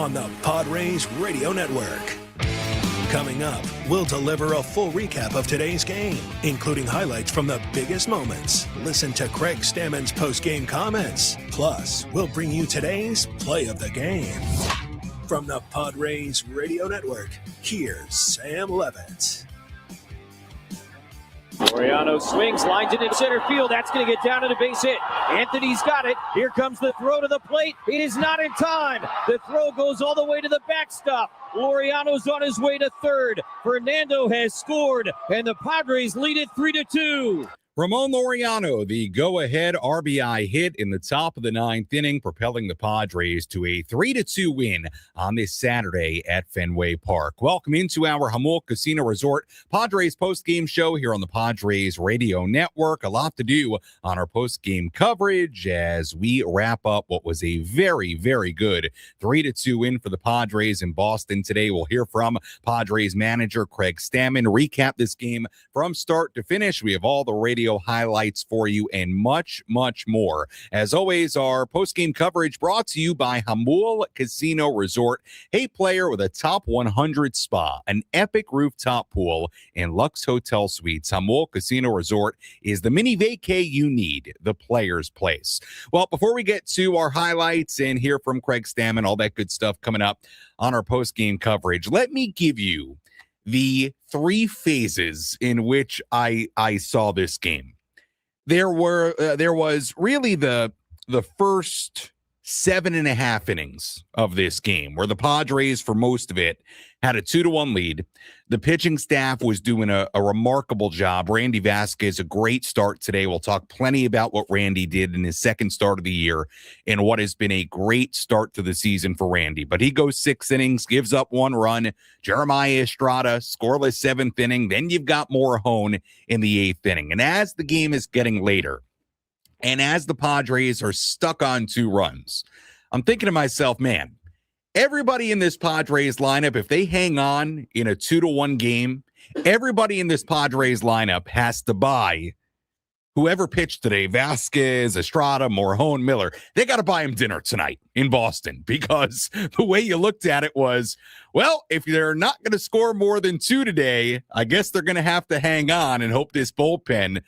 on the Padres Radio Network. Coming up, we'll deliver a full recap of today's game, including highlights from the biggest moments. Listen to Craig Stammen's post-game comments. Plus, we'll bring you today's play of the game. From the Padres Radio Network, here's Sam Levitt. Laureano swings, lines it in center field. That's going to get down to the base hit. Anthony's got it. Here comes the throw to the plate. It is not in time. The throw goes all the way to the backstop. Laureano's on his way to third. Fernando has scored, and the Padres lead it 3-2. Ramon Laureano, the go-ahead RBI hit in the top of the ninth inning, propelling the Padres to a 3-2 win on this Saturday at Fenway Park. Welcome into our Jamul Casino Resort Padres post-game show here on the Padres Radio Network. A lot to do on our post-game coverage as we wrap up what was a very, very good 3-2 win for the Padres in Boston today. We'll hear from Padres manager Craig Stammen, recap this game from start to finish. We have all the radio highlights for you and much, much more. As always, our post-game coverage brought to you by Jamul Casino Resort. Hey, player with a top 100 spa, an epic rooftop pool, and Lux Hotel Suites. Jamul Casino Resort is the mini vacay you need, the player's place. Well, before we get to our highlights and hear from Craig Stammen, all that good stuff coming up on our post-game coverage, let me give you the three phases in which I saw this game. There was really the first 7.5 innings of this game where the Padres, for most of it, had a 2-1 lead. The pitching staff was doing a remarkable job. Randy Vasquez, a great start today. We'll talk plenty about what Randy did in his second start of the year and what has been a great start to the season for Randy. But he goes 6 innings, gives up 1 run. Jeremiah Estrada, scoreless 7th inning. Then you've got Morajón in the 8th inning. And as the game is getting later, and as the Padres are stuck on 2 runs, I'm thinking to myself, man, everybody in this Padres lineup, if they hang on in a 2-1 game, everybody in this Padres lineup has to buy whoever pitched today, Vasquez, Estrada, Morajón, Miller. They got to buy them dinner tonight in Boston, because the way you looked at it was, well, if they're not going to score more than 2 today, I guess they're going to have to hang on and hope this bullpen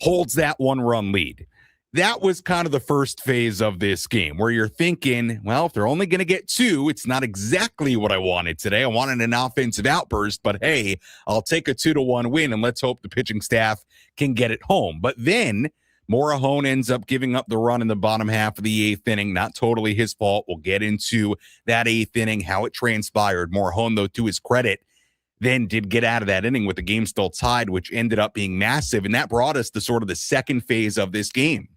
holds that 1-run lead. That was kind of the first phase of this game where you're thinking, well, if they're only going to get 2, it's not exactly what I wanted today. I wanted an offensive outburst, but hey, I'll take a 2-1 win and let's hope the pitching staff can get it home. But then Morajón ends up giving up the run in the bottom half of the 8th inning. Not totally his fault. We'll get into that 8th inning, how it transpired. Morajón, though, to his credit, then did get out of that inning with the game still tied, which ended up being massive. And that brought us to sort of the second phase of this game,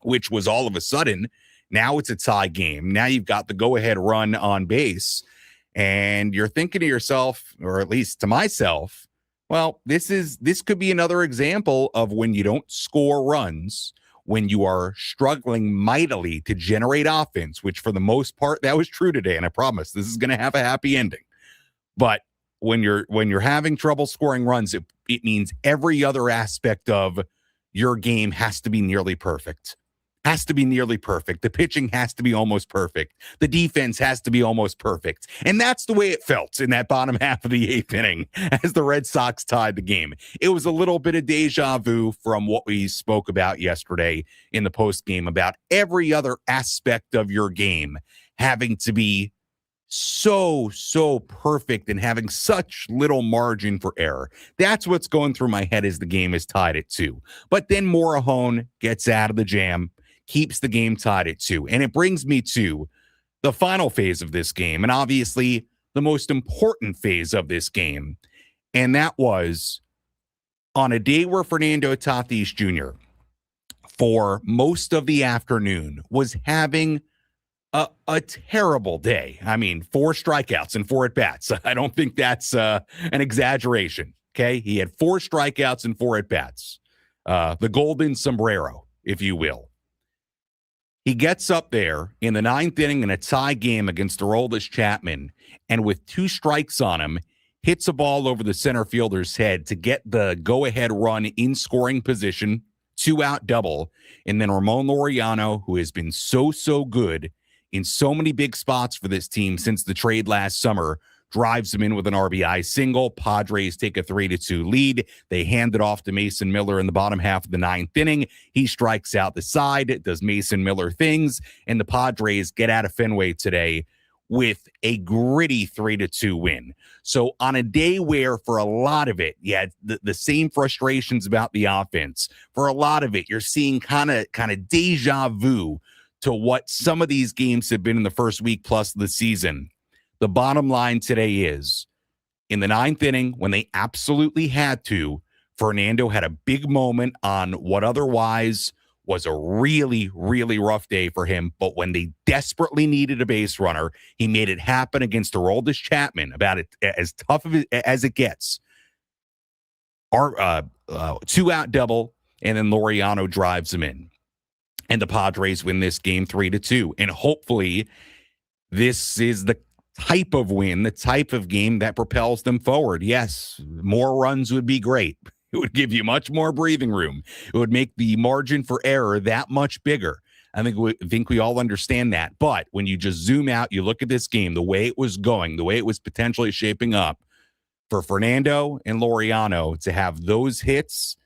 which was all of a sudden, now it's a tie game. Now you've got the go-ahead run on base, and you're thinking to yourself, or at least to myself, well, this could be another example of when you don't score runs, when you are struggling mightily to generate offense, which for the most part, that was true today, and I promise this is going to have a happy ending. But when you're having trouble scoring runs, it means every other aspect of your game has to be nearly perfect. Has to be nearly perfect. The pitching has to be almost perfect. The defense has to be almost perfect. And that's the way it felt in that bottom half of the 8th inning as the Red Sox tied the game. It was a little bit of deja vu from what we spoke about yesterday in the postgame about every other aspect of your game having to be so perfect and having such little margin for error. That's what's going through my head as the game is tied at 2. But then Morajón gets out of the jam, keeps the game tied at 2. And it brings me to the final phase of this game, and obviously the most important phase of this game. And that was on a day where Fernando Tatis Jr. for most of the afternoon was having a terrible day. I mean, 4 strikeouts and 4 at-bats. I don't think that's an exaggeration, okay? He had 4 strikeouts and 4 at-bats. The golden sombrero, if you will. He gets up there in the 9th inning in a tie game against Aroldis Chapman, and with 2 strikes on him, hits a ball over the center fielder's head to get the go-ahead run in scoring position, 2-out double, and then Ramon Laureano, who has been so good, in so many big spots for this team since the trade last summer. Drives them in with an RBI single. Padres take a 3-2 lead. They hand it off to Mason Miller in the bottom half of the ninth inning. He strikes out the side, does Mason Miller things, and the Padres get out of Fenway today with a gritty 3-2 win. So on a day where for a lot of it, you had the same frustrations about the offense, for a lot of it, you're seeing kind of deja vu to what some of these games have been in the first week plus of the season. The bottom line today is, in the ninth inning, when they absolutely had to, Fernando had a big moment on what otherwise was a really, really rough day for him. But when they desperately needed a base runner, he made it happen against Aroldis Chapman, about it as tough as it gets. Our 2-out double, and then Laureano drives him in. And the Padres win this game 3-2. And hopefully this is the type of win, the type of game that propels them forward. Yes, more runs would be great. It would give you much more breathing room. It would make the margin for error that much bigger. I think we all understand that. But when you just zoom out, you look at this game, the way it was going, the way it was potentially shaping up, for Fernando and Laureano to have those hits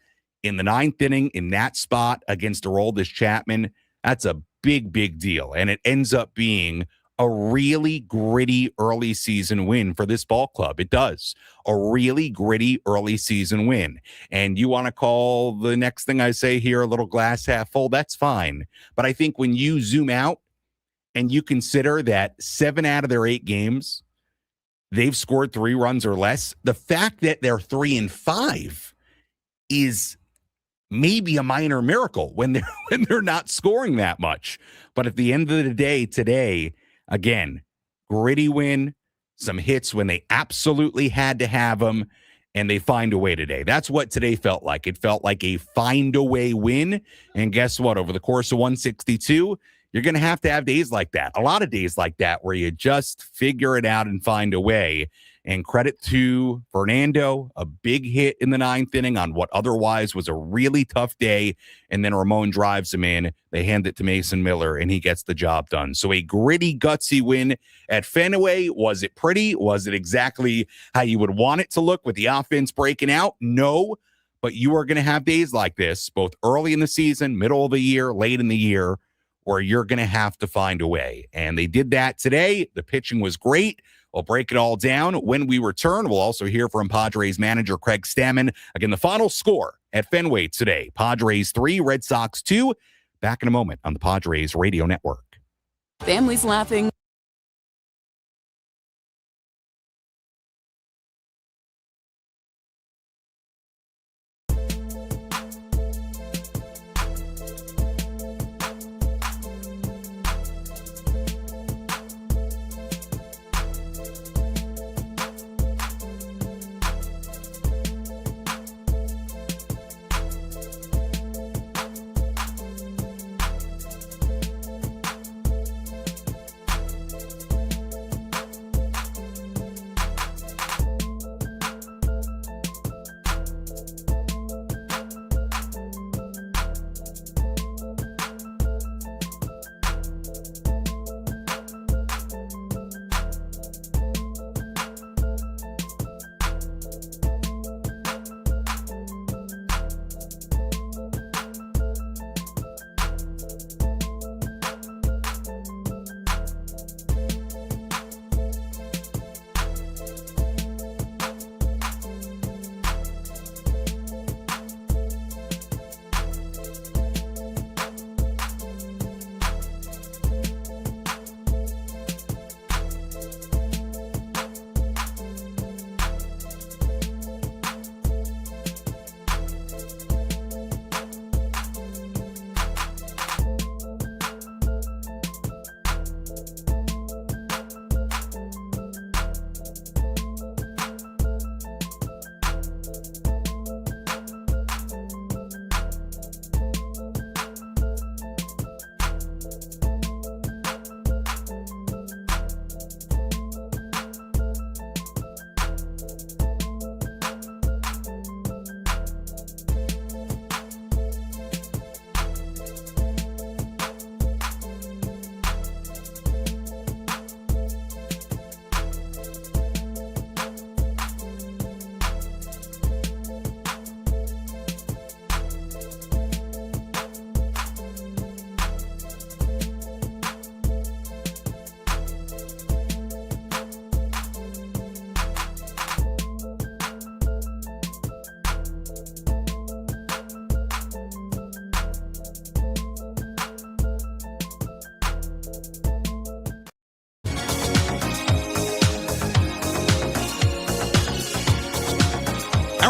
in the ninth inning in that spot against Aroldis Chapman, that's a big, big deal. And it ends up being a really gritty early season win for this ball club. It does. A really gritty early season win. And you want to call the next thing I say here a little glass half full, that's fine. But I think when you zoom out and you consider that 7 out of their 8 games, they've scored 3 runs or less, the fact that they're 3-5 is maybe a minor miracle when they're not scoring that much. But at the end of the day today, again, gritty win, some hits when they absolutely had to have them, and they find a way today. That's what today felt like. It felt like a find-a-way win, and guess what? Over the course of 162, you're going to have days like that, a lot of days like that, where you just figure it out and find a way. And credit to Fernando, a big hit in the ninth inning on what otherwise was a really tough day. And then Ramon drives him in. They hand it to Mason Miller, and he gets the job done. So a gritty, gutsy win at Fenway. Was it pretty? Was it exactly how you would want it to look with the offense breaking out? No, but you are going to have days like this, both early in the season, middle of the year, late in the year, where you're going to have to find a way. And they did that today. The pitching was great. We'll break it all down. When we return, we'll also hear from Padres manager Craig Stammen. Again, the final score at Fenway today, Padres 3, Red Sox 2. Back in a moment on the Padres Radio Network. Families laughing.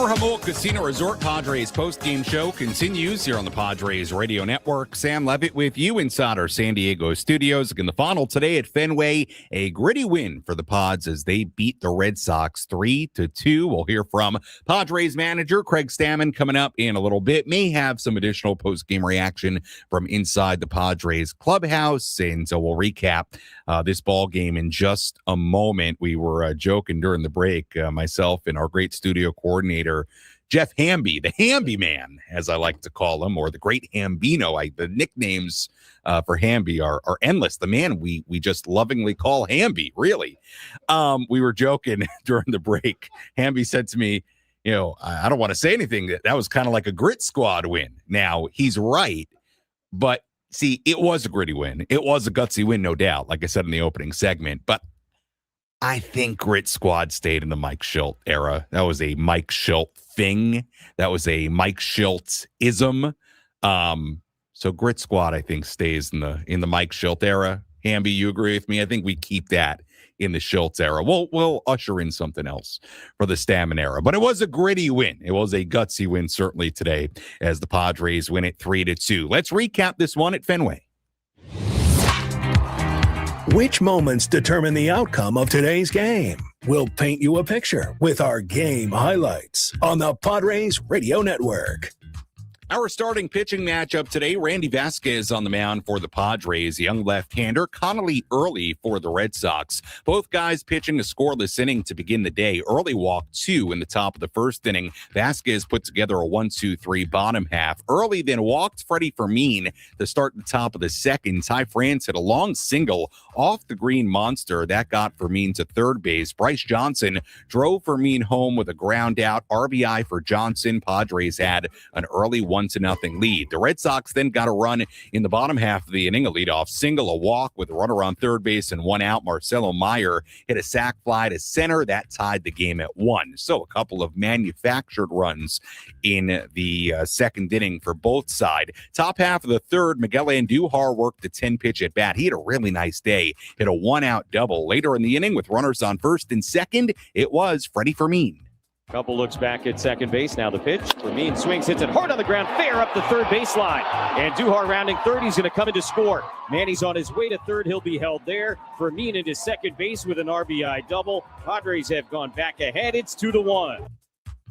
Our Jamul Casino Resort Padres post-game show continues here on the Padres Radio Network. Sam Levitt with you inside our San Diego studios. Again, the final today at Fenway, a gritty win for the Pods as they beat the Red Sox 3-2. We'll hear from Padres manager Craig Stammen coming up in a little bit. May have some additional post-game reaction from inside the Padres clubhouse, and so we'll recap this ball game in just a moment. We were joking during the break, myself and our great studio coordinator Jeff Hamby, the Hamby man, as I like to call him, or the great Hambino. The nicknames for Hamby are endless. The man we just lovingly call Hamby, really. We were joking during the break. Hamby said to me, I don't want to say anything. That was kind of like a grit squad win. Now, he's right, but see, it was a gritty win. It was a gutsy win, no doubt, like I said in the opening segment, but I think Grit Squad stayed in the Mike Shildt era. That was a Mike Shildt thing. That was a Mike Shildt-ism. So Grit Squad, I think, stays in the Mike Shildt era. Hamby, you agree with me? I think we keep that in the Shildt era. We'll usher in something else for the Stammen era. But it was a gritty win. It was a gutsy win, certainly today, as the Padres win it 3-2. Let's recap this one at Fenway. Which moments determine the outcome of today's game? We'll paint you a picture with our game highlights on the Padres Radio Network. Our starting pitching matchup today, Randy Vasquez on the mound for the Padres, young left-hander, Connolly early for the Red Sox. Both guys pitching a scoreless inning to begin the day. Early walk 2 in the top of the first inning. Vasquez put together a 1-2-3 bottom half. Early then walked Freddie Fermin to start the top of the second. Ty France hit a long single off the green monster. That got Fermin to third base. Bryce Johnson drove Fermin home with a ground out. RBI for Johnson. Padres had an early 1-0 lead. The Red Sox then got a run in the bottom half of the inning, a leadoff single, a walk with a runner on third base and one out. Marcelo Meyer hit a sac fly to center. That tied the game at 1. So a couple of manufactured runs in the second inning for both sides. Top half of the third, Miguel Andujar worked the 10-pitch at bat. He had a really nice day. Hit a one-out double. Later in the inning, with runners on first and second, it was Freddie Fermin. Couple looks back at second base. Now the pitch. Fermin swings, hits it hard on the ground, fair up the third baseline. And Duhar rounding third. He's going to come in to score. Manny's on his way to third. He'll be held there. Fermin into second base with an RBI double. Padres have gone back ahead. It's 2-1.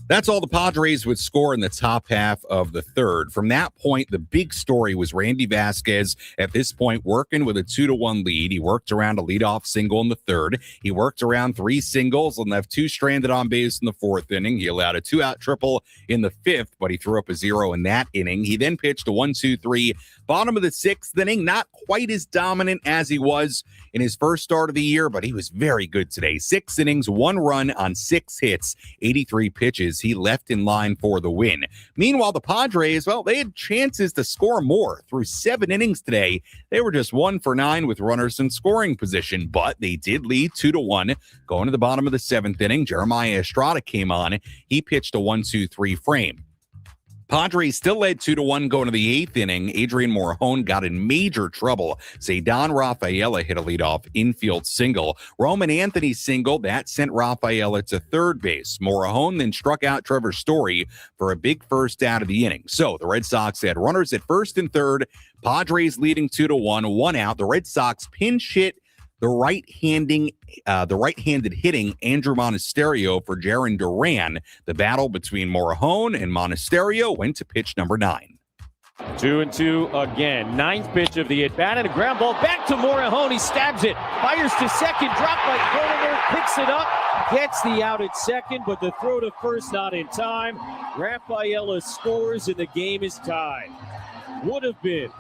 That's all the Padres would score in the top half of the third. From that point, the big story was Randy Vasquez at this point working with a 2-1 lead. He worked around a leadoff single in the third. He worked around 3 singles and left 2 stranded on base in the fourth inning. He allowed a 2-out triple in the fifth, but he threw up a 0 in that inning. He then pitched a 1-2-3 bottom of the sixth inning. Not quite as dominant as he was in his first start of the year, but he was very good today. 6 innings, 1 run on 6 hits, 83 pitches. He left in line for the win. Meanwhile, the Padres, they had chances to score more. Through 7 innings today, they were just 1 for 9 with runners in scoring position, but they did lead 2-1. Going to the bottom of the 7th inning, Jeremiah Estrada came on. He pitched a 1-2-3 frame. Padres still led 2-1 going to the 8th inning. Adrian Morejon got in major trouble. Cedon Rafaela hit a leadoff infield single. Roman Anthony singled. That sent Rafaela to third base. Morejon then struck out Trevor Story for a big first out of the inning. So the Red Sox had runners at first and third. Padres leading 2-1, 1 out. The Red Sox pinch hit the right-handed hitting Andrew Monasterio for Jarren Duran. The battle between Morejon and Monasterio went to pitch number 9. 2-2 again. 9th pitch of the at-bat and a ground ball back to Morejon. He stabs it, fires to second, dropped by Cronin, picks it up, gets the out at second, but the throw to first not in time. Rafaela scores and the game is tied. Would have been,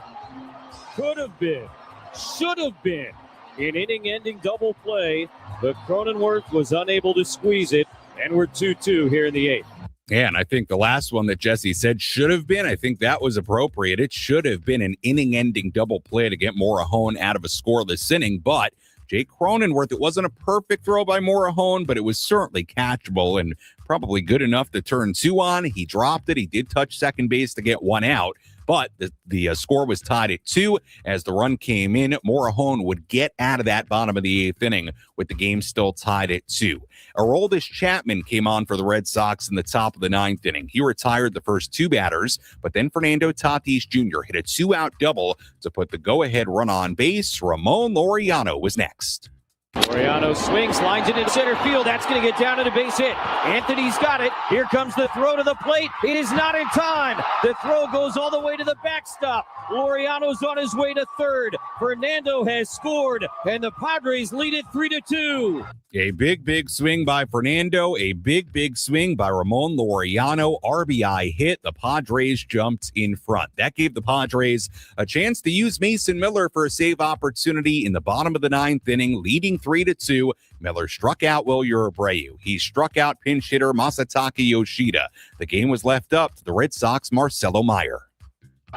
could have been, should have been an inning-ending double play, but Cronenworth was unable to squeeze it, and we're 2-2 here in the 8th. Yeah, and I think the last one that Jesse said should have been, I think that was appropriate. It should have been an inning-ending double play to get Morejon out of a scoreless inning, but Jake Cronenworth, it wasn't a perfect throw by Morejon, but it was certainly catchable and probably good enough to turn 2 on. He dropped it. He did touch second base to get 1 out. but the score was tied at 2 as the run came in. Morahone would get out of that bottom of the 8th inning with the game still tied at 2. Aroldis Chapman came on for the Red Sox in the top of the 9th inning. He retired the first 2 batters, but then Fernando Tatis Jr. hit a 2-out double to put the go-ahead run on base. Ramon Laureano was next. Laureano swings, lines it in center field. That's going to get down to the base hit. Anthony's got it. Here comes the throw to the plate. It is not in time. The throw goes all the way to the backstop. Laureano's on his way to third. Fernando has scored, and the Padres lead it 3-2. A big swing by Fernando. A big swing by Ramon Laureano. RBI hit. The Padres jumped in front. That gave the Padres a chance to use Mason Miller for a save opportunity in the bottom of the 9th inning, leading 3-2. Miller struck out Wilyer Abreu. He struck out pinch hitter Masataka Yoshida. The game was left up to the Red Sox' Marcelo Meyer.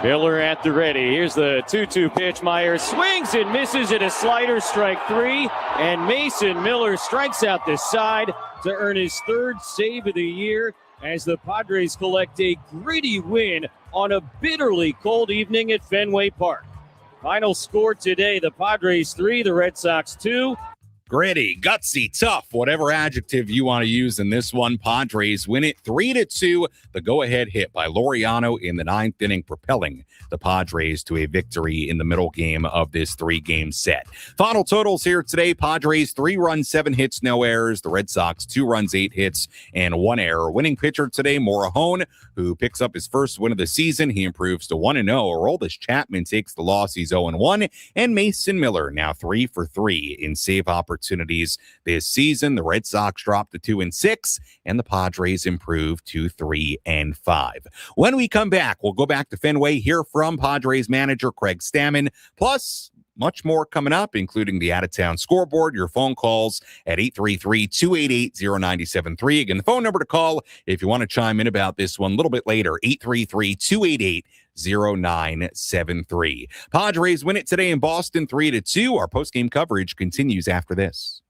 Miller at the ready. Here's the 2-2 pitch. Meyer swings and misses at a slider, strike 3. And Mason Miller strikes out the side to earn his 3rd save of the year as the Padres collect a gritty win on a bitterly cold evening at Fenway Park. Final score today, the Padres 3, the Red Sox 2. Gritty, gutsy, tough, whatever adjective you want to use in this one. Padres win it 3-2. The go-ahead hit by Laureano in the 9th inning, propelling the Padres to a victory in the middle game of this 3-game set. Final totals here today. Padres 3 runs, 7 hits, no errors. The Red Sox 2 runs, 8 hits, and 1 error. Winning pitcher today, Morahone, who picks up his first win of the season. He improves to 1-0. Aroldis Chapman takes the loss. He's 0-1. And Mason Miller now 3 for 3 in save opportunities this season. The Red Sox dropped to 2-6, and the Padres improved to 3-5. When we come back, we'll go back to Fenway, hear from Padres manager Craig Stammen, plus much more coming up, including the out-of-town scoreboard, your phone calls at 833-288-0973. Again, the phone number to call if you want to chime in about this one a little bit later, 833-288-0973. Padres win it today in Boston 3-2. Our postgame coverage continues after this.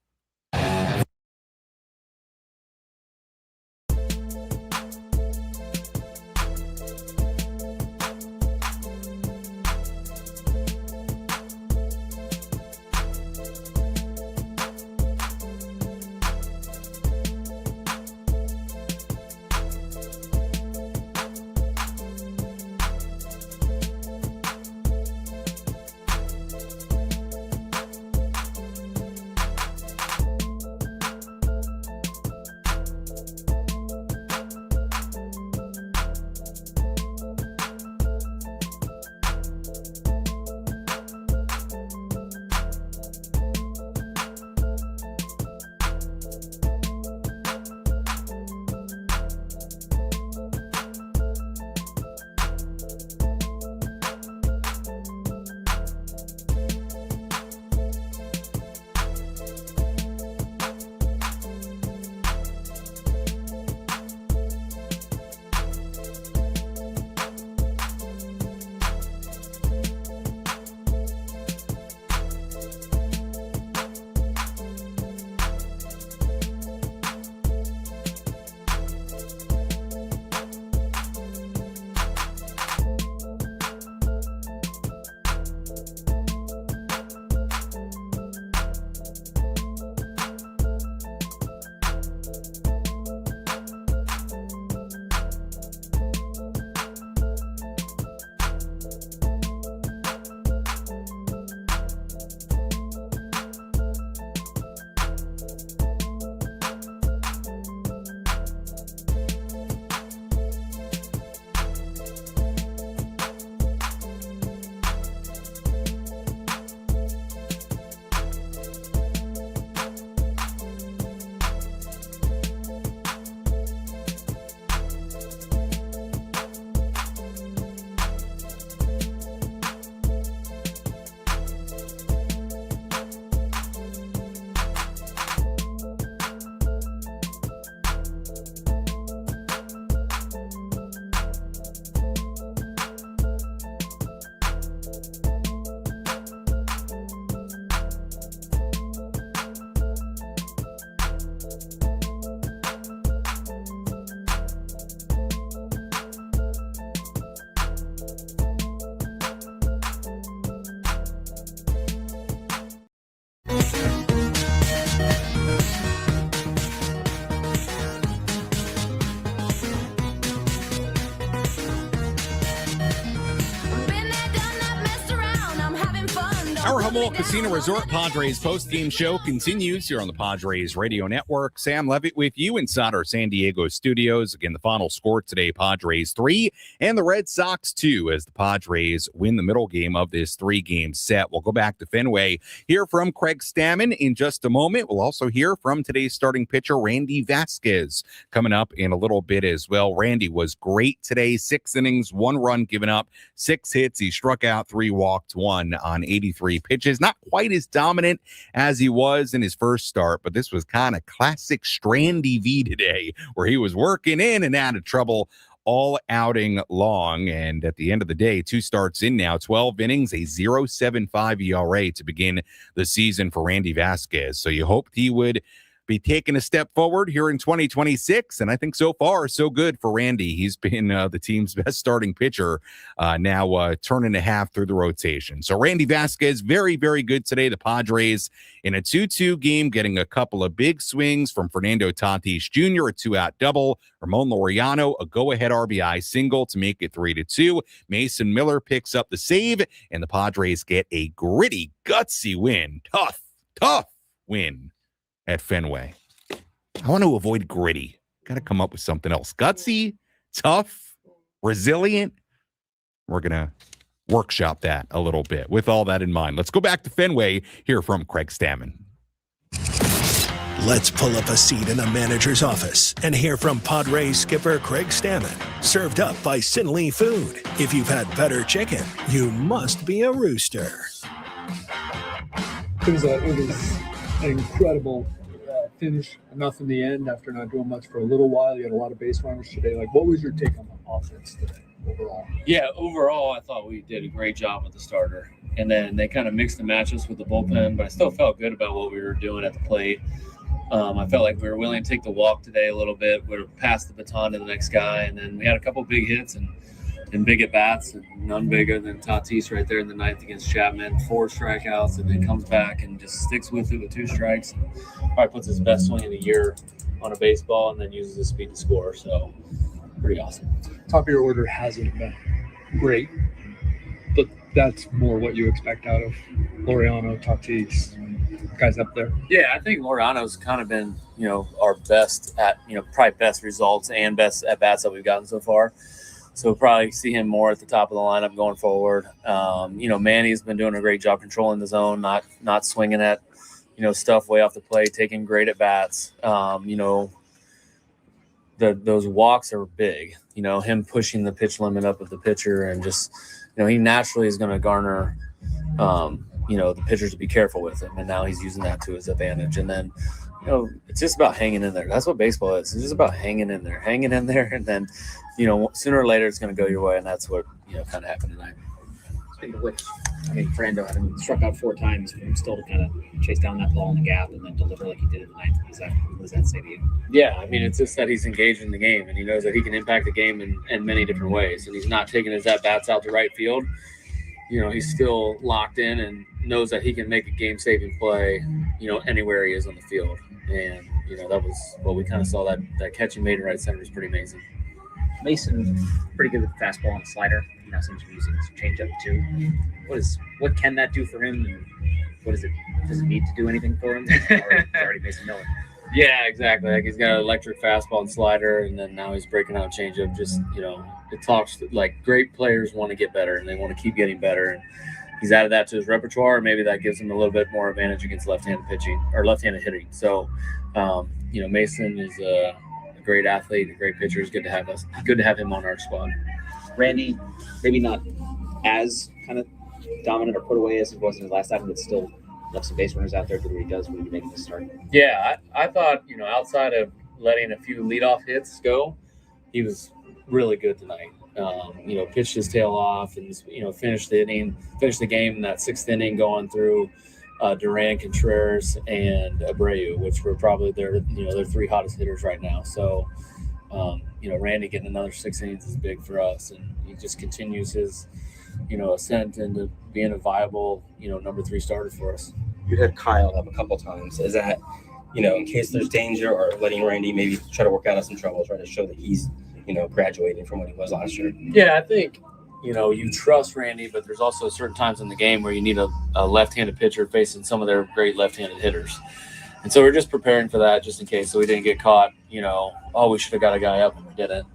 Our Jamul Casino Resort Padres post-game show continues here on the Padres Radio Network. Sam Levitt with you inside our San Diego studios. Again, the final score today, Padres 3 and the Red Sox 2 as the Padres win the middle game of this 3-game set. We'll go back to Fenway, hear from Craig Stammen in just a moment. We'll also hear from today's starting pitcher, Randy Vasquez, coming up in a little bit as well. Randy was great today, 6 innings, 1 run given up, 6 hits. He struck out 3, walked 1 on 83 pitches. Not quite as dominant as he was in his first start, but this was kind of classic Strandy V today, where he was working in and out of trouble all outing long. And at the end of the day, 2 starts in now, 12 innings, a 0.75 ERA to begin the season for Randy Vasquez. So you hoped he would be taking a step forward here in 2026. And I think so far, so good for Randy. He's been the team's best starting pitcher now turning a half through the rotation. So Randy Vasquez, very, very good today. The Padres in a 2-2 game, getting a couple of big swings from Fernando Tatis Jr., a 2-out double. Ramon Laureano, a go-ahead RBI single to make it 3-2. Mason Miller picks up the save, and the Padres get a gritty, gutsy win. Tough win at Fenway. I want to avoid gritty. Got to come up with something else. Gutsy, tough, resilient. We're going to workshop that a little bit. With all that in mind, let's go back to Fenway, hear from Craig Stammen. Let's pull up a seat in the manager's office and hear from Padres skipper Craig Stammen. Served up by Sinley Food. If you've had better chicken, you must be a rooster. It was an incredible finish, enough in the end after not doing much for a little while. You had a lot of base runners today. What was your take on the offense today overall? Yeah, overall, I thought we did a great job with the starter. And then they kind of mixed and matched us with the bullpen, but I still felt good about what we were doing at the plate. I felt like we were willing to take the walk today a little bit. We were past the baton to the next guy, and then we had a couple big hits and big at-bats, and none bigger than Tatis right there in the 9th against Chapman. 4 strikeouts, and then comes back and just sticks with it with 2 strikes. And probably puts his best swing in the year on a baseball, and then uses his speed to score. So pretty awesome. Top of your order hasn't been great, but that's more what you expect out of Laureano, Tatis, guys up there. Yeah, I think Laureano's kind of been, our best at, probably best results and best at-bats that we've gotten so far. So we'll probably see him more at the top of the lineup going forward. Manny's been doing a great job controlling the zone, not swinging at, stuff way off the plate, taking great at bats. Those walks are big. Him pushing the pitch limit up with the pitcher, and just, he naturally is going to garner, the pitchers to be careful with him. And now he's using that to his advantage. And then, it's just about hanging in there. That's what baseball is. It's just about hanging in there, and then, sooner or later it's going to go your way, and that's what kind of happened tonight. Speaking of which, Fernando having struck out 4 times for him still to kind of chase down that ball in the gap and then deliver like he did in the 9th. What does that say to you? Yeah, it's just that he's engaged in the game, and he knows that he can impact the game in many different ways, and he's not taking his at-bats out to right field. He's still locked in and knows that he can make a game-saving play, anywhere he is on the field. And, that was what we kind of saw, that catch he made in right center was pretty amazing. Mason, pretty good with the fastball and the slider. Seems to be using his changeup too. What can that do for him? And what is it? Does it need to do anything for him? It's already Mason Miller. Yeah, exactly. Like, he's got an electric fastball and slider, and then now he's breaking out changeup. Just, it talks like great players want to get better, and they want to keep getting better. And he's added that to his repertoire. Maybe that gives him a little bit more advantage against left-handed pitching or left-handed hitting. So, Mason is a great athlete, a great pitcher. It's good to have him on our squad. Randy, maybe not as kind of dominant or put away as he was in his last time, but still left some base runners out there, did what he does when he makes the start. Yeah, I thought, outside of letting a few leadoff hits go, he was really good tonight. Pitched his tail off and, finished the game in that 6th inning going through Duran, Contreras, and Abreu, which were probably their 3 hottest hitters right now. So, Randy getting another 6 innings is big for us, and he just continues his, ascent into being a viable, number 3 starter for us. You had Kyle up a couple times. Is that, in case there's danger, or letting Randy maybe try to work out of some trouble, try to show that he's, graduating from what he was last year? Yeah, I think, you trust Randy, but there's also certain times in the game where you need a left-handed pitcher facing some of their great left-handed hitters. And so we're just preparing for that just in case, so we didn't get caught, we should have got a guy up and we didn't.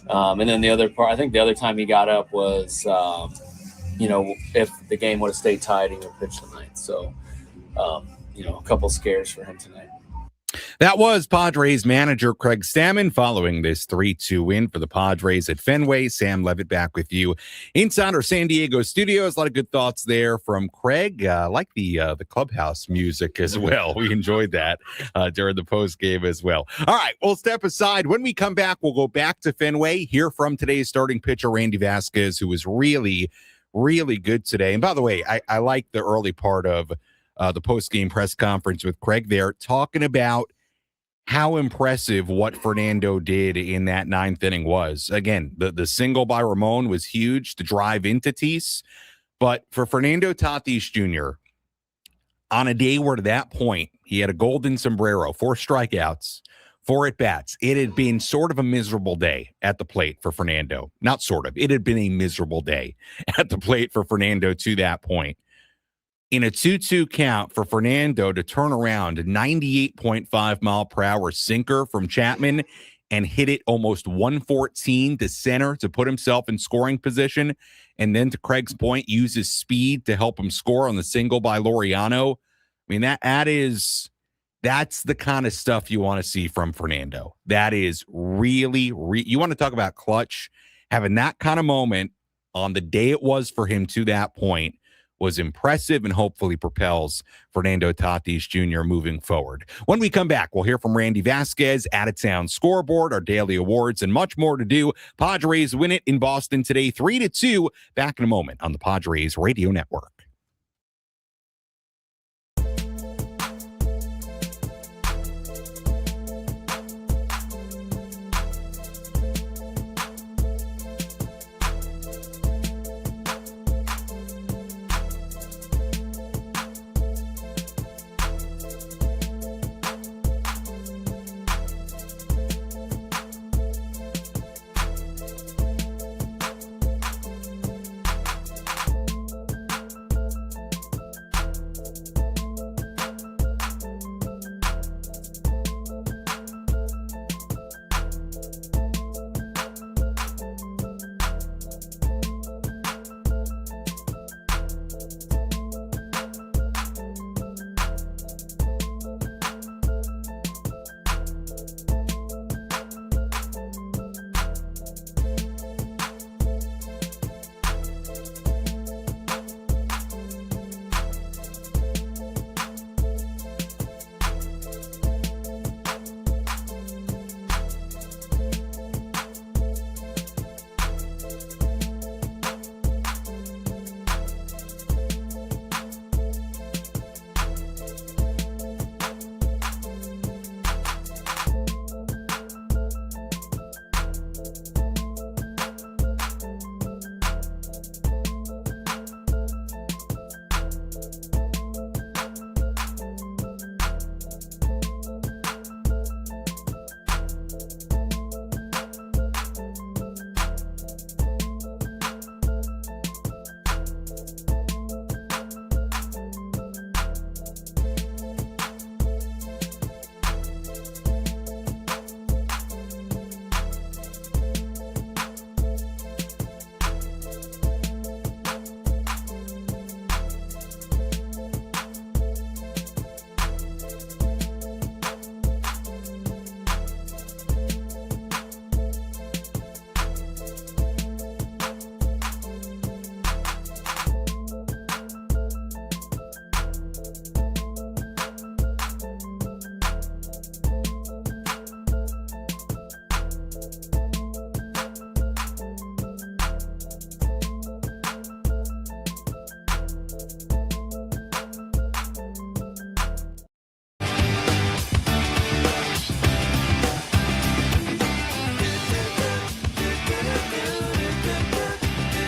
And then the other part, I think the other time he got up was, if the game would have stayed tied, he would have pitched tonight. So, a couple scares for him tonight. That was Padres manager Craig Stammen following this 3-2 win for the Padres at Fenway. Sam Levitt back with you inside our San Diego studios. A lot of good thoughts there from Craig. Like the clubhouse music as well. We enjoyed that during the post game as well. All right, we'll step aside. When we come back, we'll go back to Fenway, hear from today's starting pitcher, Randy Vasquez, who was really, really good today. And by the way, I like the early part of the post-game press conference with Craig there, talking about how impressive what Fernando did in that ninth inning was. Again, the single by Ramon was huge to drive into Tatis, but for Fernando Tatis Jr., on a day where to that point, he had a golden sombrero, 4 strikeouts, 4 at-bats. It had been sort of a miserable day at the plate for Fernando. Not sort of. It had been a miserable day at the plate for Fernando to that point. In a 2-2 count for Fernando to turn around a 98.5 mile per hour sinker from Chapman and hit it almost 114 to center to put himself in scoring position. And then to Craig's point, use his speed to help him score on the single by Laureano. I mean, that's the kind of stuff you want to see from Fernando. That is really, you want to talk about clutch. Having that kind of moment on the day it was for him to that point was impressive and hopefully propels Fernando Tatis Jr. moving forward. When we come back, we'll hear from Randy Vasquez, Out-of-Town Scoreboard, our daily awards, and much more to do. Padres win it in Boston today, 3-2. Back in a moment on the Padres Radio Network.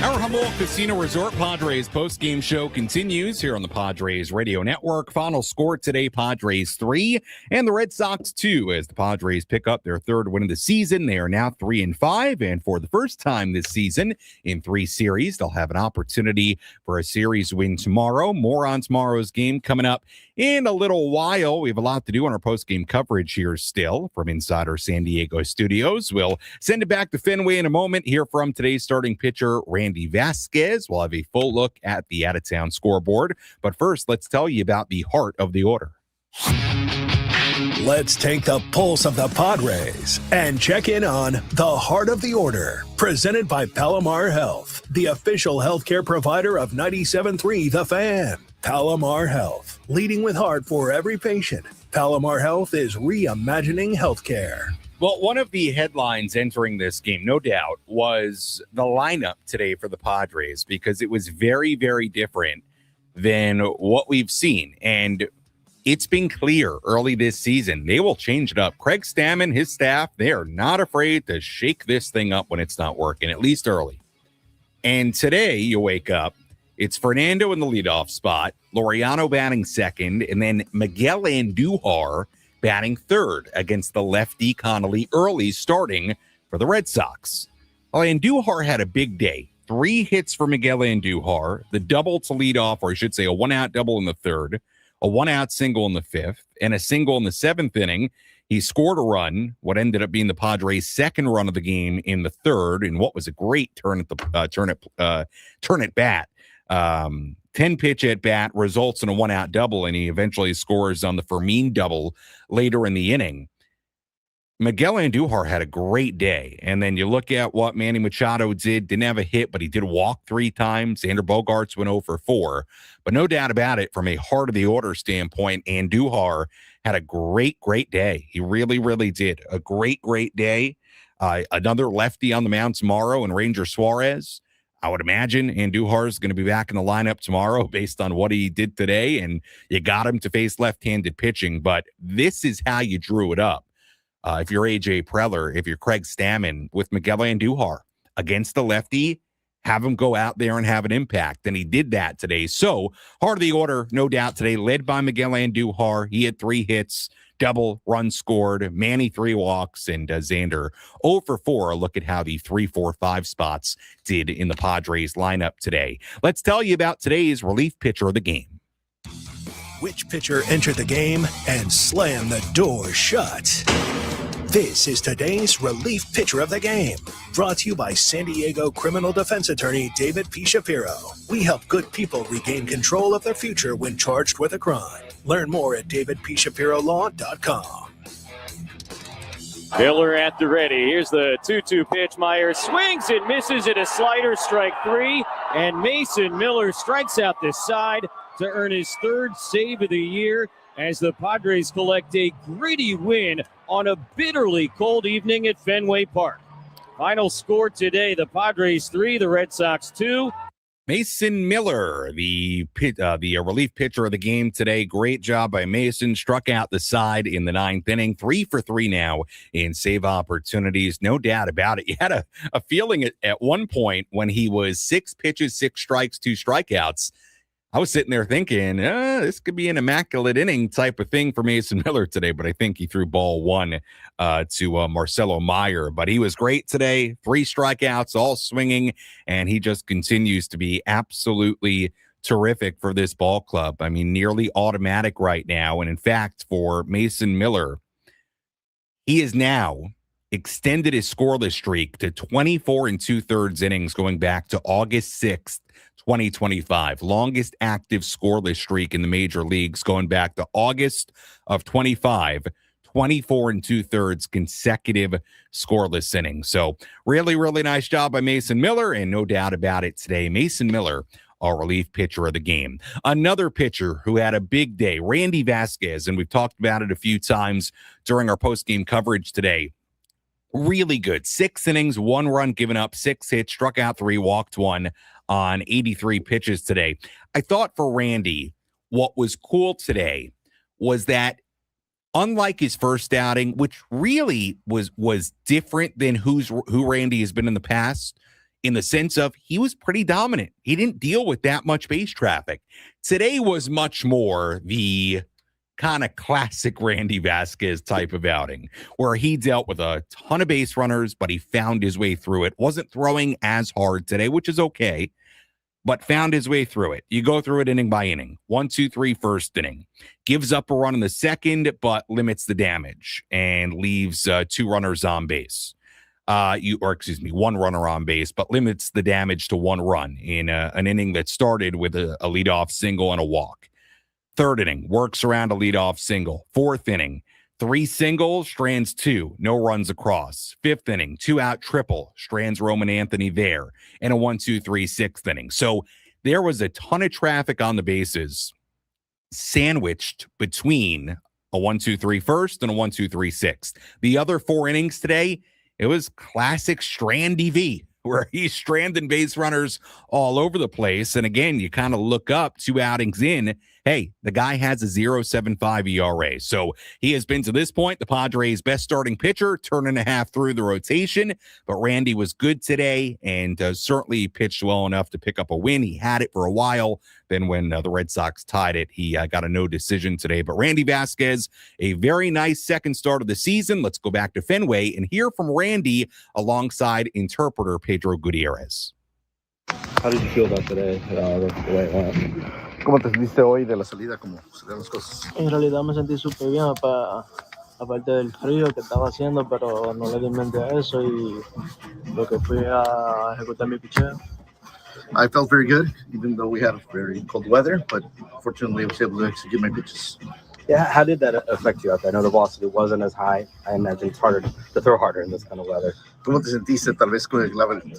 Our Jamul Casino Resort Padres postgame show continues here on the Padres Radio Network. Final score today, Padres 3 and the Red Sox 2 as the Padres pick up their third win of the season. They are now 3-5, and for the first time this season in 3 series, they'll have an opportunity for a series win tomorrow. More on tomorrow's game coming up in a little while. We have a lot to do on our postgame coverage here still from inside our San Diego studios. We'll send it back to Fenway in a moment, hear from today's starting pitcher, Randy Vasquez. We'll have a full look at the out-of-town scoreboard. But first, let's tell you about the heart of the order. Let's take the pulse of the Padres and check in on the heart of the order. Presented by Palomar Health, the official healthcare provider of 97.3 The Fan. Palomar Health, leading with heart for every patient. Palomar Health is reimagining healthcare. Well, one of the headlines entering this game, no doubt, was the lineup today for the Padres, because it was very, very different than what we've seen. And it's been clear early this season, they will change it up. Craig Stammen, his staff, they are not afraid to shake this thing up when it's not working, at least early. And today you wake up, it's Fernando in the leadoff spot, Laureano batting second, and then Miguel Andujar batting third against the lefty Connolly early, starting for the Red Sox. Well, Andujar had a big day. 3 hits for Miguel Andujar, the double to lead off, or I should say a 1-out double in the third, a 1-out single in the 5th, and a single in the 7th inning. He scored a run, what ended up being the Padres' second run of the game in the 3rd, and what was a great turn at bat. 10-pitch at bat results in a 1-out double, and he eventually scores on the Fermin double later in the inning. Miguel Andujar had a great day, and then you look at what Manny Machado didn't have a hit, but he did walk 3 times. Xander Bogaerts went 0 for 4, but no doubt about it, from a heart of the order standpoint, Andujar had a great day. He really, really did. A great day. Another lefty on the mound tomorrow, and Ranger Suarez. I would imagine Andujar is going to be back in the lineup tomorrow based on what he did today, and you got him to face left-handed pitching, but this is how you drew it up. If you're A.J. Preller, if you're Craig Stammen, with Miguel Andujar against the lefty, have him go out there and have an impact, and he did that today. So, heart of the order, no doubt today, led by Miguel Andujar. He had 3 hits, double, run scored, Manny 3 walks, and Xander 0 for 4. A look at how the 3, 4, 5 spots did in the Padres lineup today. Let's tell you about today's relief pitcher of the game. Which pitcher entered the game and slammed the door shut? This is today's relief pitcher of the game, brought to you by San Diego criminal defense attorney David P. Shapiro. We help good people regain control of their future when charged with a crime. Learn more at davidpshapirolaw.com. Miller at the ready. Here's the 2-2 pitch. Meyer swings and misses at a slider, strike 3. And Mason Miller strikes out this side to earn his 3rd save of the year as the Padres collect a gritty win on a bitterly cold evening at Fenway Park. Final score today, the Padres 3, the Red Sox 2. Mason Miller, the relief pitcher of the game today. Great job by Mason. Struck out the side in the 9th inning. 3 for 3 now in save opportunities. No doubt about it. You had a feeling at one point when he was 6 pitches, 6 strikes, 2 strikeouts. I was sitting there thinking, this could be an immaculate inning type of thing for Mason Miller today, but I think he threw ball 1 to Marcelo Meyer. But he was great today. 3 strikeouts, all swinging, and he just continues to be absolutely terrific for this ball club. I mean, nearly automatic right now. And in fact, for Mason Miller, he is now extended his scoreless streak to 24 2/3 innings going back to August 6th, 2025. Longest active scoreless streak in the major leagues going back to August of 25. 24 2/3 consecutive scoreless innings. So really, really nice job by Mason Miller, and no doubt about it today, Mason Miller, our relief pitcher of the game. Another pitcher who had a big day, Randy Vasquez, and we've talked about it a few times during our post-game coverage today. Really good. 6 innings, 1 run given up, 6 hits, struck out 3, walked 1 on 83 pitches today. I thought for Randy, what was cool today was that unlike his first outing, which really was different than who Randy has been in the past, in the sense of he was pretty dominant. He didn't deal with that much base traffic. Today was much more the kind of classic Randy Vasquez type of outing where he dealt with a ton of base runners, but he found his way through it. Wasn't throwing as hard today, which is okay, but found his way through it. You go through it inning by inning. 1, 2, 3, first inning. Gives up a run in the second, but limits the damage and leaves 2 runners on base. One runner on base, but limits the damage to 1 run in an inning that started with a leadoff single and a walk. Third inning, works around a leadoff single. Fourth inning, 3 singles, strands 2, no runs across. Fifth inning, 2-out triple, strands Roman Anthony there, and a 1, 2, 3, sixth inning. So there was a ton of traffic on the bases sandwiched between a 1, 2, 3 first and a 1, 2, 3 sixth. The other 4 innings today, it was classic Strand EV, where he's stranding base runners all over the place. And again, you kind of look up 2 outings in, hey, the guy has a 0.75 ERA. So he has been to this point the Padres' best starting pitcher, turn and a half through the rotation. But Randy was good today and certainly pitched well enough to pick up a win. He had it for a while. Then when the Red Sox tied it, he got a no decision today. But Randy Vasquez, a very nice second start of the season. Let's go back to Fenway and hear from Randy alongside interpreter Pedro Gutierrez. How did you feel about today, the way it went? ¿Cómo te sentiste hoy de la salida? ¿Cómo se dan las cosas? En realidad me sentí súper bien, aparte del frío que estaba haciendo, pero no le di mente a eso y lo que fui a ejecutar mi picheo. I felt very good, even though we had very cold weather, but fortunately I was able to execute my pitches. Yeah, how did that affect you out there? I know the velocity wasn't as high. I imagine it's harder to throw harder in this kind of weather. ¿Cómo te sentiste? Tal vez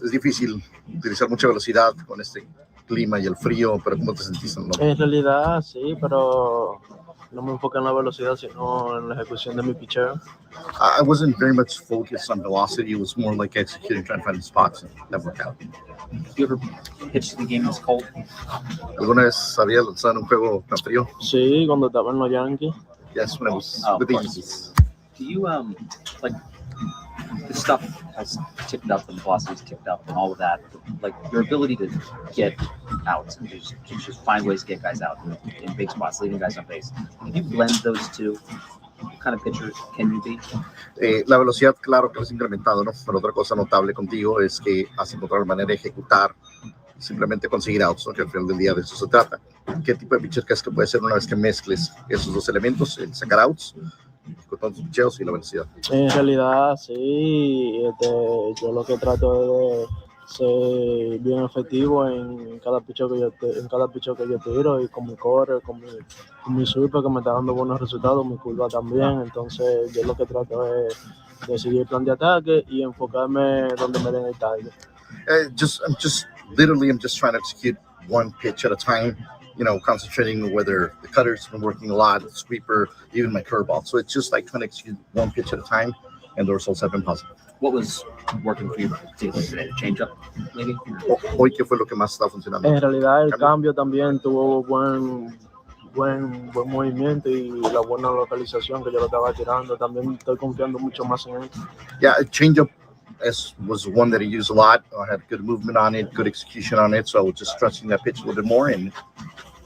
es difícil utilizar mucha velocidad con este clima y el frío, pero ¿cómo te sentiste? ¿No? En realidad sí, pero no me enfoqué en la velocidad, sino en la ejecución de mi picheo. I wasn't very much focused on velocity. It was more like executing, trying to find the spots and that worked out. You ever pitched the game that's cold? ¿Alguna vez habías lanzado un juego tan frío? Sí, cuando estaba en los Yankees. Yes, when I was with the Yankees. Do you like the stuff has ticked up and the velocity's ticked up and all of that? Like your ability to get outs and just find ways to get guys out in big spots, leaving guys on base. Can you blend those two? What kind of pitcher can you be? La velocidad, claro que lo has incrementado, ¿no? Pero otra cosa notable contigo es que has encontrado manera de ejecutar, simplemente conseguir outs, ¿no? Que al final del día de eso se trata. ¿Qué tipo de pitcher crees que puede ser una vez que mezcles esos dos elementos, el sacar outs, con todos los picheos y la velocidad? En realidad sí, yo lo que trato es de ser bien efectivo en cada picheo que yo tiro y con mi core, con mi sweeper que me está dando buenos resultados, mi curva también. Entonces yo lo que trato es de seguir el plan de ataque y enfocarme donde me den el target. I'm just trying to execute one pitch at a time, you know, concentrating on whether the cutter's been working a lot, the sweeper, even my curveball. So it's just like trying to execute one pitch at a time, and the results have been positive. What was working for you particularly today? The change up, maybe? Hoy, ¿qué fue lo que más está funcionando? En realidad el cambio también tuvo buen movimiento y la buena localización que yo lo estaba tirando. También estoy confiando mucho más en él. Yeah, changeup was one that I used a lot. I had good movement on it, good execution on it, so I was just trusting that pitch a little bit more and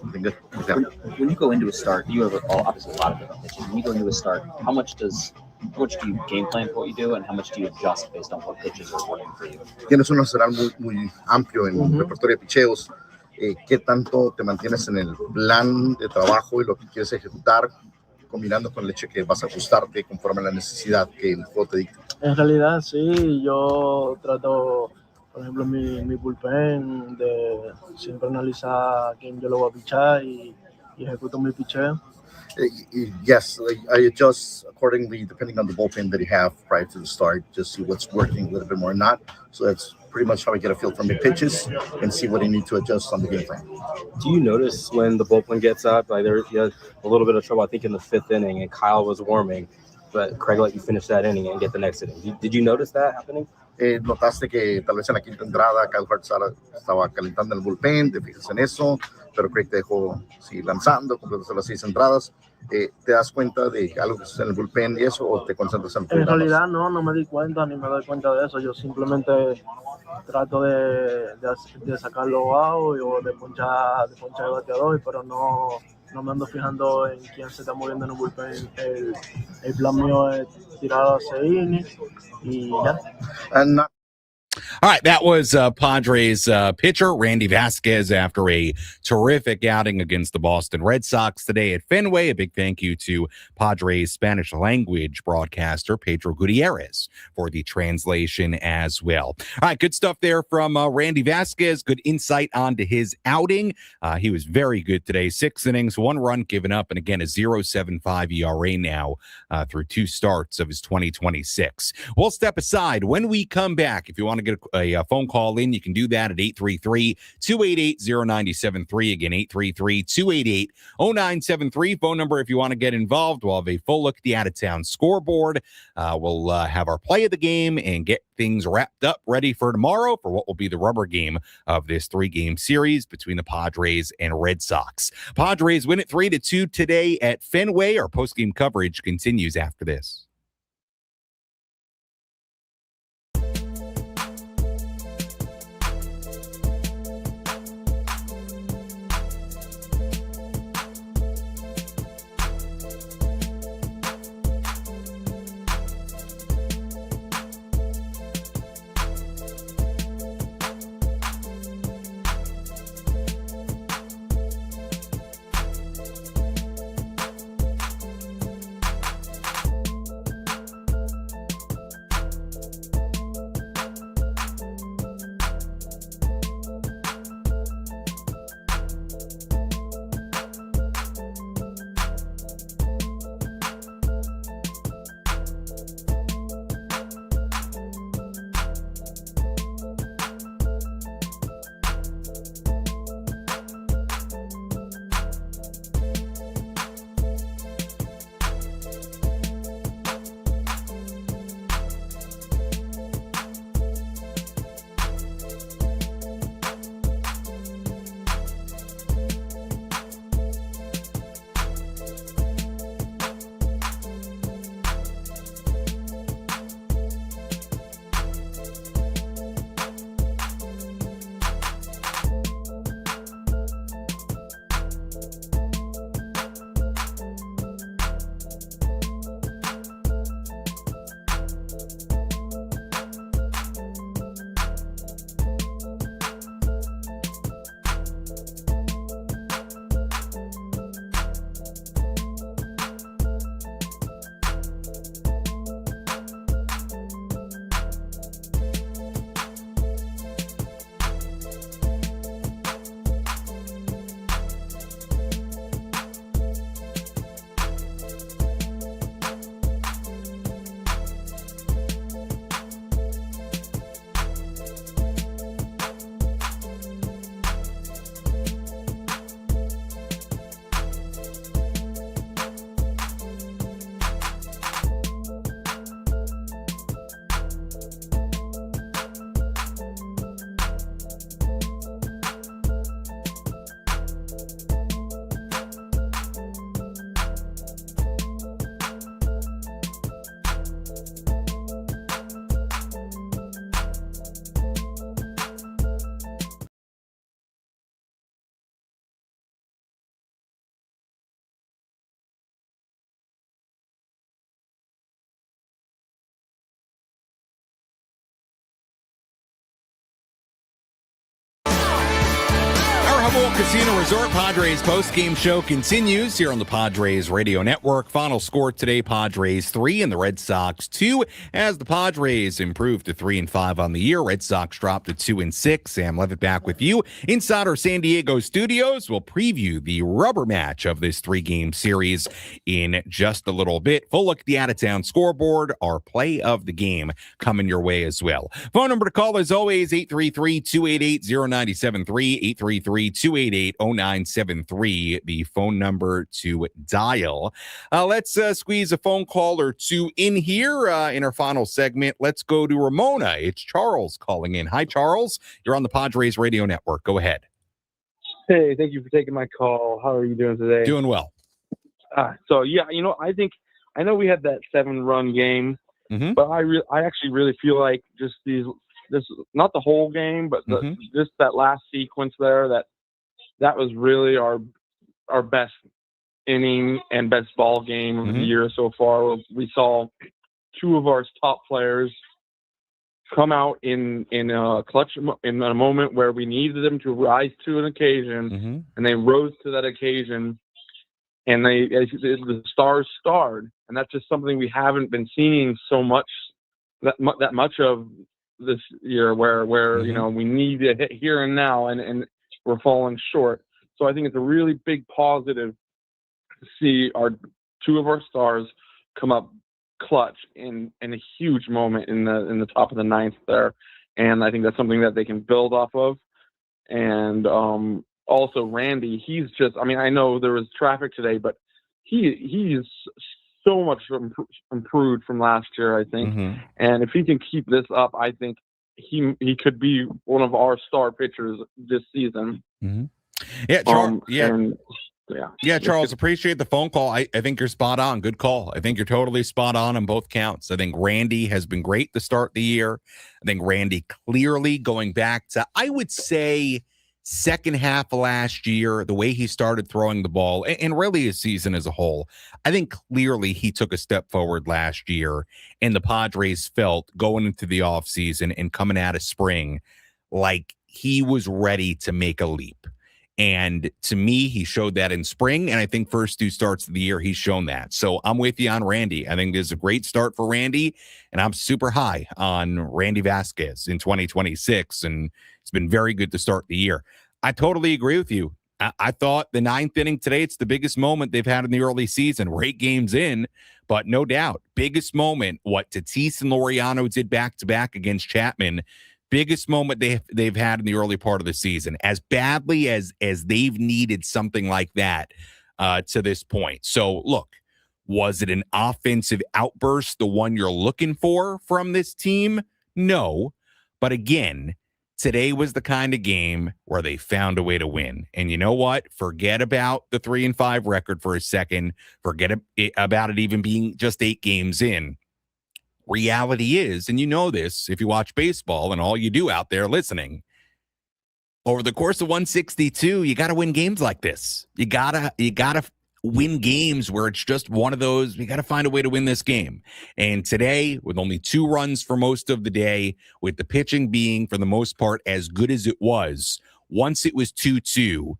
something good. Yeah. When you go into a start, you have obviously a lot of different pitches. When you go into a start, how much do you game plan for what you do, and how much do you adjust based on what pitches are working for you? Tienes un arsenal muy amplio en el repertorio de picheos. ¿Qué tanto te mantienes en el plan de trabajo y lo que quieres ejecutar, combinando con el hecho que vas a ajustarte conforme a la necesidad que el juego te dicta? En realidad sí, yo trato, por ejemplo, mi bullpen de siempre analizar a quién yo lo voy a pichar y ejecuto mi picheo. Yes, I adjust accordingly depending on the bullpen that you have prior to the start, just see what's working a little bit more or not. So that's pretty much how I get a feel from the pitches and see what I need to adjust on the game plan. Do you notice when the bullpen gets up? Like you had a little bit of trouble, I think, in the 5th inning, and Kyle was warming, but Craig let you finish that inning and get the next inning. Did you notice that happening? Notaste que tal vez en la quinta entrada Kyle Hart estaba calentando el bullpen, te fijas en eso, pero Craig te dejó seguir lanzando, completaste las 6 entradas. ¿Te das cuenta de algo que sucede en el bullpen y eso o te concentras en el play? En realidad no me di cuenta ni me doy cuenta de eso. Yo simplemente trato de sacarlo out o de ponchar el bateador, pero no me ando fijando en quién se está moviendo en el bullpen. El plan mío es tirar a 6 innings y ya. All right, that was Padres pitcher Randy Vasquez after a terrific outing against the Boston Red Sox today at Fenway. A big thank you to Padres Spanish language broadcaster Pedro Gutierrez for the translation as well. All right, good stuff there from Randy Vasquez. Good insight onto his outing. He was very good today. 6 innings, 1 run given up, and again, a 0.75 ERA now through 2 starts of his 2026. We'll step aside. When we come back, if you want to get a phone call in, you can do that at 833-288-0973. Again, 833-288-0973. Phone number if you want to get involved. We'll have a full look at the out-of-town scoreboard. We'll have our play of the game and get things wrapped up, ready for tomorrow for what will be the rubber game of this 3-game series between the Padres and Red Sox. Padres win it 3-2 today at Fenway. Our post-game coverage continues after this. Casino Resort Padres post-game show continues here on the Padres Radio Network. Final score today, Padres 3 and the Red Sox 2. As the Padres improved to 3-5 on the year, Red Sox dropped to 2-6. Sam Levitt back with you inside our San Diego studios. We'll preview the rubber match of this 3-game series in just a little bit. Full look at the out-of-town scoreboard, our play of the game coming your way as well. Phone number to call as always, 833-288-0973, 833-288-0973, the phone number to dial. Let's squeeze a phone call or two in here in our final segment. Let's go to Ramona. It's Charles calling in. Hi, Charles. You're on the Padres Radio Network. Go ahead. Hey, thank you for taking my call. How are you doing today? Doing well. So yeah, I know we had that 7-run game, but I actually really feel like just this not the whole game, but just that last sequence there that was really our best inning and best ball game of the year so far. We saw two of our top players come out in a clutch, in a moment where we needed them to rise to an occasion, and they rose to that occasion, and the stars starred, and that's just something we haven't been seeing so much that much of this year, where we need to hit here and now, and we're falling short. So I think it's a really big positive to see two of our stars come up clutch in a huge moment in the top of the ninth there, and I think that's something that they can build off of. And also Randy, he's just, I know there was traffic today, but he's so much improved from last year, I think. And if he can keep this up, I think he could be one of our star pitchers this season. Yeah, Charles, appreciate the phone call. I think you're spot on. Good call. I think you're totally spot on both counts. I think Randy has been great to start the year. I think Randy clearly going back to, I would say, second half of last year, the way he started throwing the ball, and really his season as a whole, I think clearly he took a step forward last year, and the Padres felt going into the offseason and coming out of spring like he was ready to make a leap. And to me, he showed that in spring, and I think first two starts of the year, he's shown that. So I'm with you on Randy. I think this is a great start for Randy, and I'm super high on Randy Vasquez in 2026, and it's been very good to start the year. I totally agree with you. I thought the ninth inning today, it's the biggest moment they've had in the early season. We're 8 games in, but no doubt, biggest moment, what Tatis and Laureano did back-to-back against Chapman, biggest moment they've had in the early part of the season, as badly as they've needed something like that to this point. So, look, was it an offensive outburst, the one you're looking for from this team? No. But again, today was the kind of game where they found a way to win. And you know what? Forget about the 3-5 record for a second. Forget about it even being just 8 games in. Reality is, and you know this if you watch baseball and all you do out there listening, over the course of 162, you got to win games like this. You gotta win games where it's just one of those, we got to find a way to win this game. And today, with only 2 runs for most of the day, with the pitching being, for the most part, as good as it was, once it was 2-2,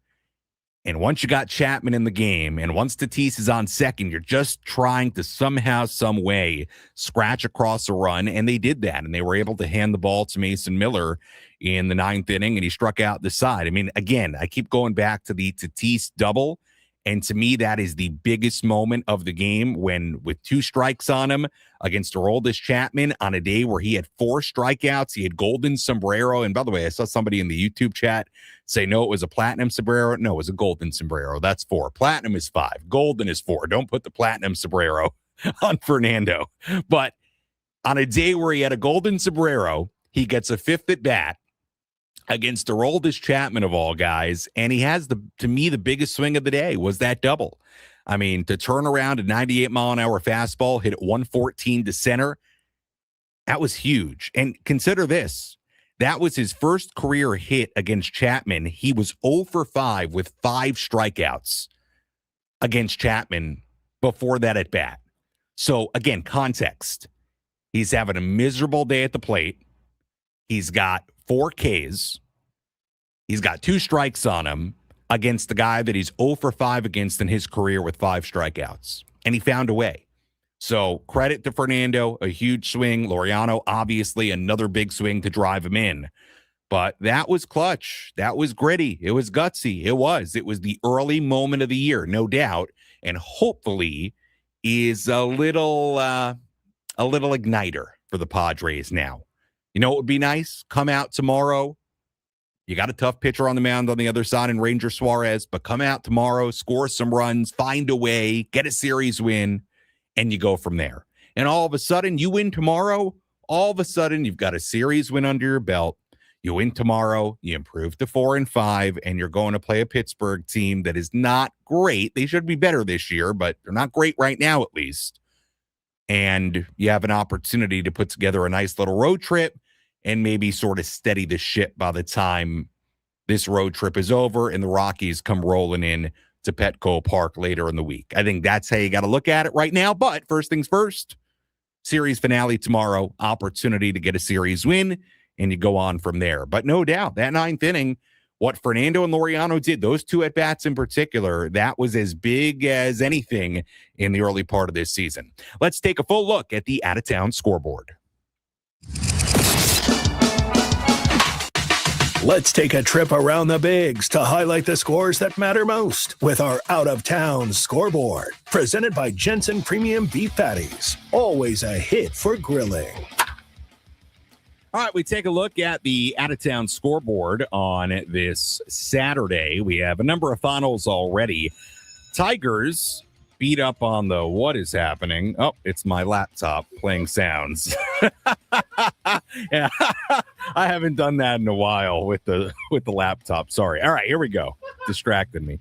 and once you got Chapman in the game, and once Tatis is on second, you're just trying to somehow, some way, scratch across a run, and they did that, and they were able to hand the ball to Mason Miller in the 9th inning, and he struck out the side. I mean, again, I keep going back to the Tatis double, and to me, that is the biggest moment of the game, when with 2 strikes on him against Aroldis Chapman on a day where he had 4 strikeouts, he had golden sombrero. And by the way, I saw somebody in the YouTube chat say, no, it was a platinum sombrero. No, it was a golden sombrero. That's 4. Platinum is 5. Golden is 4. Don't put the platinum sombrero on Fernando. But on a day where he had a golden sombrero, he gets a 5th at bat against Aroldis Chapman of all guys, and he has, to me, the biggest swing of the day was that double. I mean, to turn around a 98-mile-an-hour fastball, hit it 114 to center, that was huge. And consider this, that was his first career hit against Chapman. He was 0 for 5 with 5 strikeouts against Chapman before that at bat. So, again, context. He's having a miserable day at the plate. He's got 4 Ks. He's got 2 strikes on him against the guy that he's 0 for 5 against in his career with 5 strikeouts. And he found a way. So credit to Fernando, a huge swing. Laureano, obviously, another big swing to drive him in. But that was clutch. That was gritty. It was gutsy. It was the early moment of the year, no doubt. And hopefully is a little igniter for the Padres now. You know what would be nice? Come out tomorrow. You got a tough pitcher on the mound on the other side in Ranger Suarez, but come out tomorrow, score some runs, find a way, get a series win, and you go from there. And all of a sudden, you win tomorrow, all of a sudden, you've got a series win under your belt. You win tomorrow, you improve to 4-5, and you're going to play a Pittsburgh team that is not great. They should be better this year, but they're not great right now, at least. And you have an opportunity to put together a nice little road trip and maybe sort of steady the ship by the time this road trip is over and the Rockies come rolling in to Petco Park later in the week. I think that's how you got to look at it right now. But first things first, series finale tomorrow, opportunity to get a series win, and you go on from there. But no doubt, that ninth inning, what Fernando and Laureano did, those two at-bats in particular, that was as big as anything in the early part of this season. Let's take a full look at the out-of-town scoreboard. Let's take a trip around the bigs to highlight the scores that matter most with our out-of-town scoreboard. Presented by Jensen Premium Beef Patties. Always a hit for grilling. All right, we take a look at the out-of-town scoreboard on this Saturday. We have a number of finals already. Tigers beat up on the what is happening. Oh, it's my laptop playing sounds. Yeah, I haven't done that in a while with the laptop. Sorry. All right, here we go. Distracted me.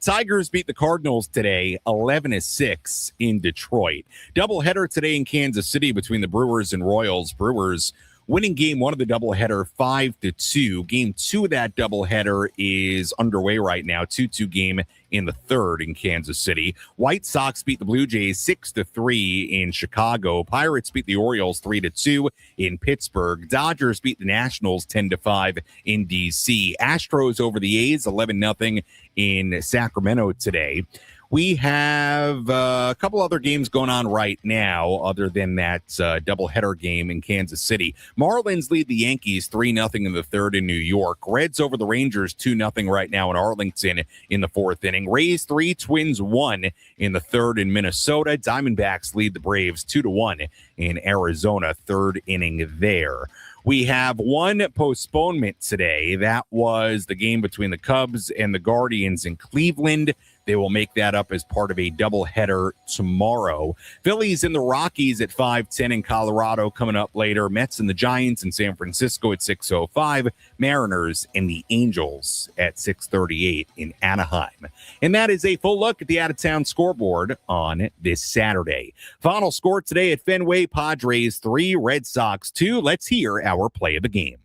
Tigers beat the Cardinals today, 11-6 in Detroit. Doubleheader today in Kansas City between the Brewers and Royals. Brewers winning game one of the doubleheader 5-2. Game two of that doubleheader is underway right now. 2-2 game in the third in Kansas City. White Sox beat the Blue Jays 6-3 in Chicago. Pirates beat the Orioles 3-2 in Pittsburgh. Dodgers beat the Nationals 10-5 in DC. Astros over the A's 11-0 in Sacramento today. We have a couple other games going on right now other than that doubleheader game in Kansas City. Marlins lead the Yankees 3-0 in the third in New York. Reds over the Rangers 2-0 right now in Arlington in the fourth inning. Rays 3, Twins 1 in the third in Minnesota. Diamondbacks lead the Braves 2-1 in Arizona, third inning there. We have one postponement today. That was the game between the Cubs and the Guardians in Cleveland. They will make that up as part of a doubleheader tomorrow. Phillies and the Rockies at 5:10 in Colorado coming up later. Mets and the Giants in San Francisco at 6:05. Mariners and the Angels at 6:38 in Anaheim. And that is a full look at the out-of-town scoreboard on this Saturday. Final score today at Fenway, Padres 3, Red Sox 2. Let's hear our play of the game.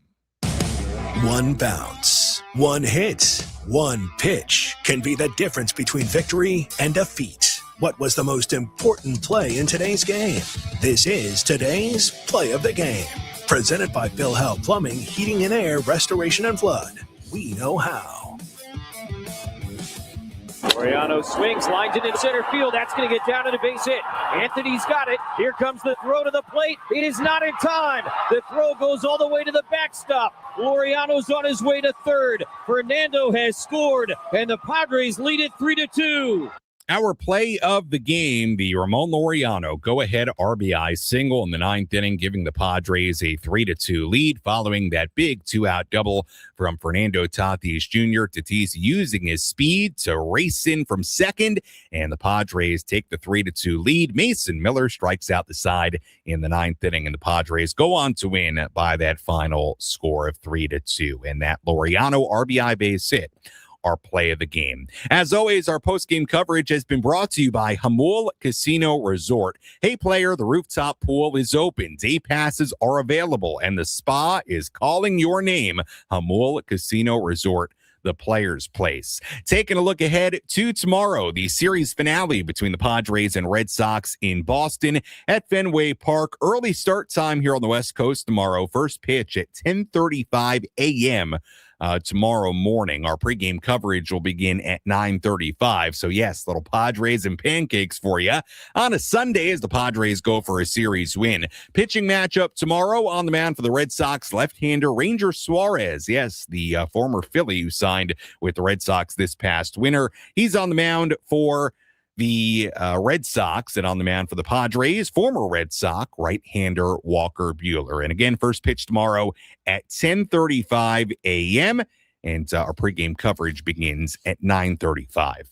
One bounce, one hit, one pitch can be the difference between victory and defeat. What was the most important play in today's game? This is today's play of the game. Presented by Bill Howe Plumbing, Heating and Air, Restoration and Flood. We know how. Laureano swings, lines it in center field. That's going to get down to the base hit. Anthony's got it. Here comes the throw to the plate. It is not in time. The throw goes all the way to the backstop. Laureano's on his way to third. Fernando has scored, and the Padres lead it 3-2. Our play of the game, the Ramon Laureano go-ahead RBI single in the ninth inning, giving the Padres a 3-2 lead following that big two-out double from Fernando Tatis Jr. Tatis using his speed to race in from second, and the Padres take the 3-2 lead. Mason Miller strikes out the side in the ninth inning, and the Padres go on to win by that final score of 3-2. And that Laureano RBI base hit, our play of the game. As always, our post-game coverage has been brought to you by Jamul Casino Resort. Hey, player, the rooftop pool is open. Day passes are available, and the spa is calling your name. Jamul Casino Resort, the player's place. Taking a look ahead to tomorrow, the series finale between the Padres and Red Sox in Boston at Fenway Park. Early start time here on the West Coast tomorrow. First pitch at 10:35 a.m. Tomorrow morning. Our pregame coverage will begin at 9:35. So yes, little Padres and pancakes for you on a Sunday as the Padres go for a series win. Pitching matchup tomorrow. On the mound for the Red Sox, left-hander Ranger Suarez. Yes, the former Philly who signed with the Red Sox this past winter. He's on the mound for the Red Sox, and on the mound for the Padres, former Red Sox right-hander Walker Buehler. And again, first pitch tomorrow at 10:35 a.m., and our pregame coverage begins at 9:35.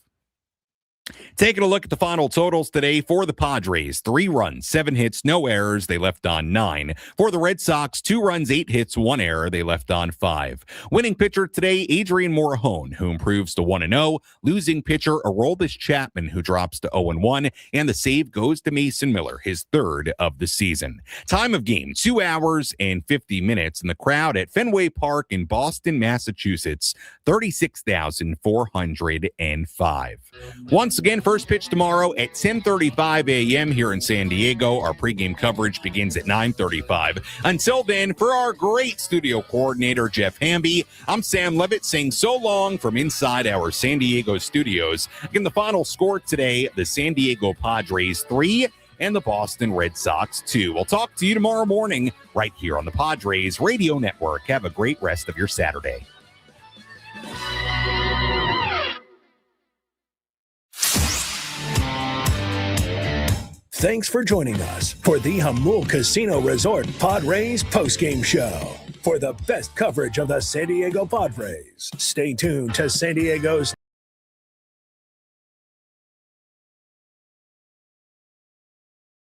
Taking a look at the final totals today for the Padres: 3 runs, 7 hits, no errors. They left on 9. For the Red Sox, 2 runs, 8 hits, 1 error. They left on 5. Winning pitcher today, Adrian Morejon, who improves to 1-0. Losing pitcher, Aroldis Chapman, who drops to 0-1. And the save goes to Mason Miller, his 3rd of the season. Time of game, 2 hours and 50 minutes. And the crowd at Fenway Park in Boston, Massachusetts, 36,405. Once again, first pitch tomorrow at 10:35 a.m. here in San Diego. Our pregame coverage begins at 9:35. Until then, for our great studio coordinator, Jeff Hamby, I'm Sam Levitt saying so long from inside our San Diego studios. Again, the final score today, the San Diego Padres 3 and the Boston Red Sox 2. We'll talk to you tomorrow morning right here on the Padres Radio Network. Have a great rest of your Saturday. Thanks for joining us for the Jamul Casino Resort Padres postgame show. For the best coverage of the San Diego Padres, stay tuned to San Diego's